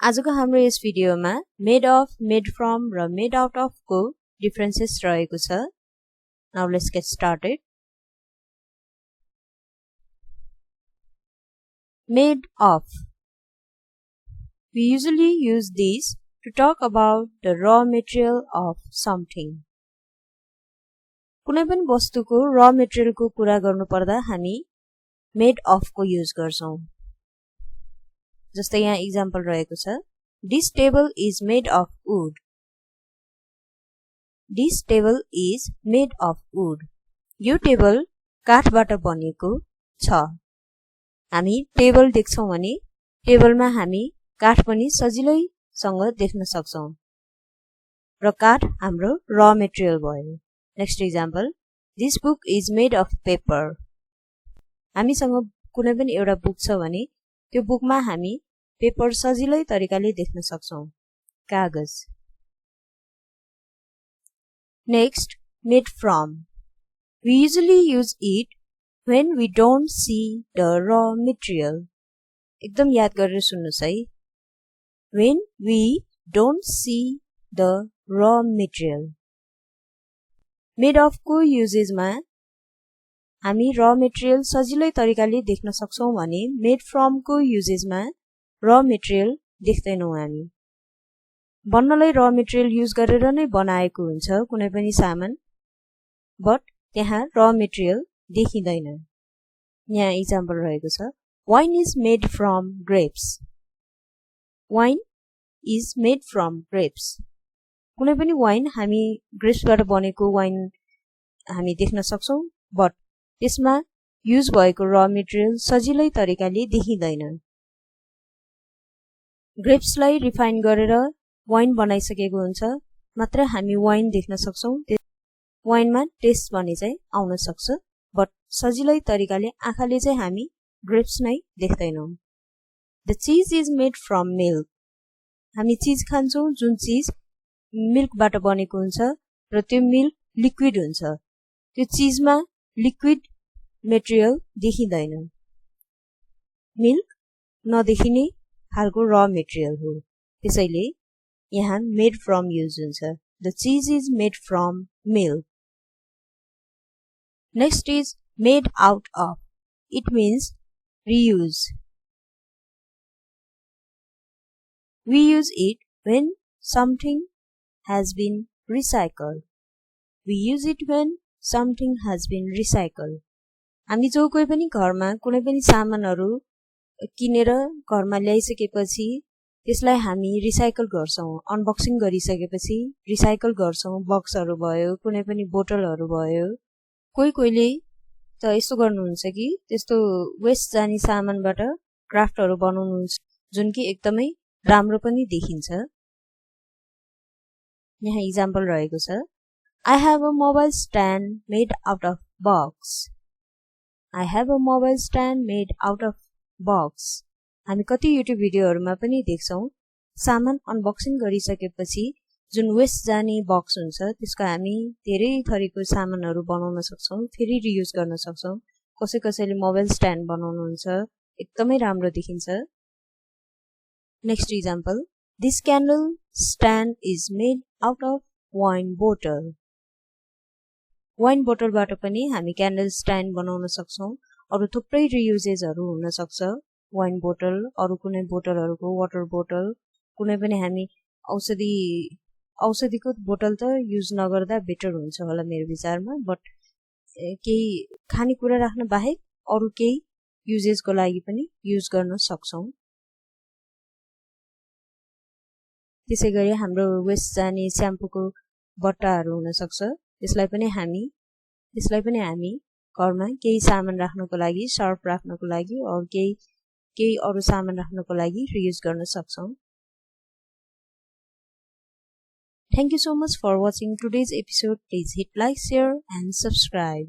आजको हाम्रो यस भिडियोमा मेड अफ, मेड फ्रम र मेड आउट अफ को डिफरेन्सेस रहेको छ। Now let's get started. Made of. We usually use these to talk about the raw material of something. कुनै पनि वस्तुको raw material को कुरा गर्नु पर्दा हामी made of को युज गर्छौं। जस्तै यहाँ एक्जाम्पल रहेको छ, This table is made of wood. This table is made of wood. यो टेबल काठबाट बनेको छ। हामी टेबल देख्छौं भने टेबलमा हामी काठ पनि सजिलैसँग देख्न सक्छौं र काठ हाम्रो raw material भयो। Next example, This book is made of paper. हामीसँग कुनै पनि एउटा बुक छ भने त्यो बुकमा हामी पेपर सजिलै तरिकाले देख्न सक्छौं, कागज। Next, made from. We usually use it when we don't see the raw material. एकदम याद गरेर सुन्नुस् है। When we don't see the raw material. Made of को युजेसमा हामी raw material सजिलै तरिकाले देख्न सक्छौं भने made from को युजेसमा raw material देख्दैनौं हामी। बन्नलाई raw material युज गरेर नै बनाएको हुन्छ कुनै पनि सामान, बट त्यहाँ raw material देखिदैन। यहाँ एक्जाम्पल रहेको छ, Wine is made from grapes. Wine is made from grapes. कुनै पनि वाइन हामी ग्रेप्सबाट बनेको वाइन हामी देख्न सक्छौं, बट त्यसमा युज भएको raw material सजिलै तरिकाले देखिदैन। ग्रेप्सलाई रिफाइन गरेर वाइन बनाइसकेको हुन्छ, मात्र हामी वाइन देख्न सक्छौं। वाइनमा टेस्ट भने चाहिँ आउन सक्छ, बट सजिलै तरिकाले आँखाले चाहिँ हामी ग्रेप्स नै देख्दैनौं। The cheese is made from milk. हामी चीज खान्छौं जुन चीज मिल्कबाट बनेको हुन्छ र त्यो मिल्क लिक्विड हुन्छ। त्यो चीजमा लिक्विड मेटेरियल देखिदैन। मिल्क नदेखिने खालको raw material हो, त्यसैले यहाँ made from युज हुन्छ। The cheese is made from milk. Next is made out of. It means reuse. We use it when something has been recycled. We use it when something has been recycled. हामी जो कोही पनि घरमा कुनै पनि सामानहरु किनेर घरमा ल्याइसकेपछि त्यसलाई हामी रिसाइकल गर्छौं। अनबक्सिङ गरिसकेपछि रिसाइकल गर्छौं। बक्सहरु भयो, कुनै पनि बोतलहरु भयो। कोहीले त यस्तो गर्नुहुन्छ कि त्यस्तो वेस्ट जाने सामानबाट क्राफ्टहरु बनाउनुहुन्छ जुन कि एकदमै राम्रो पनि देखिन्छ। यहाँ एक्जाम्पल रहेको छ, I have a mobile stand made out of box. I have a mobile stand made out of box. हामी कति युट्युब भिडियोहरुमा पनि देख्छौं, सामान अनबक्सिङ गरिसकेपछि जुन वेस्ट जाने बक्स हुन्छ त्यसको हामी धेरै थरीको सामानहरु बनाउन सक्छौं, फेरि रियुज गर्न सक्छौं। कसैले मोबाइल स्ट्यान्ड बनाउनुहुन्छ, एकदमै राम्रो देखिन्छ। Next example, This candle stand is made out of wine bottle. Wine बोतलबाट पनि हामी क्यान्डल स्ट्यान्ड बनाउन सक्छौं। अरु थुप्रै रियुजेसहरु हुन सक्छ। वाइन बोतल, अरु कुनै बोतलहरुको वाटर बोतल, कुनै पनि हामी औषधिको बोतल त युज नगर्दा बेटर हुन्छ होला मेरो विचारमा, बट केही खानेकुरा राख्न बाहेक अरु केही युजेसको लागि पनि युज गर्न सक्छौं। त्यसैगरी हाम्रो वेस्ट जाने स्याम्पूको बट्टाहरु हुन सक्छ, त्यसलाई पनि हामी घरमा केही सामान राख्नको लागि, सर्फ राख्नको लागि अरु केही अरु सामान राख्नको लागि रियुज गर्न सक्छौं। Thank you so much for watching today's episode. Please hit like, share and subscribe.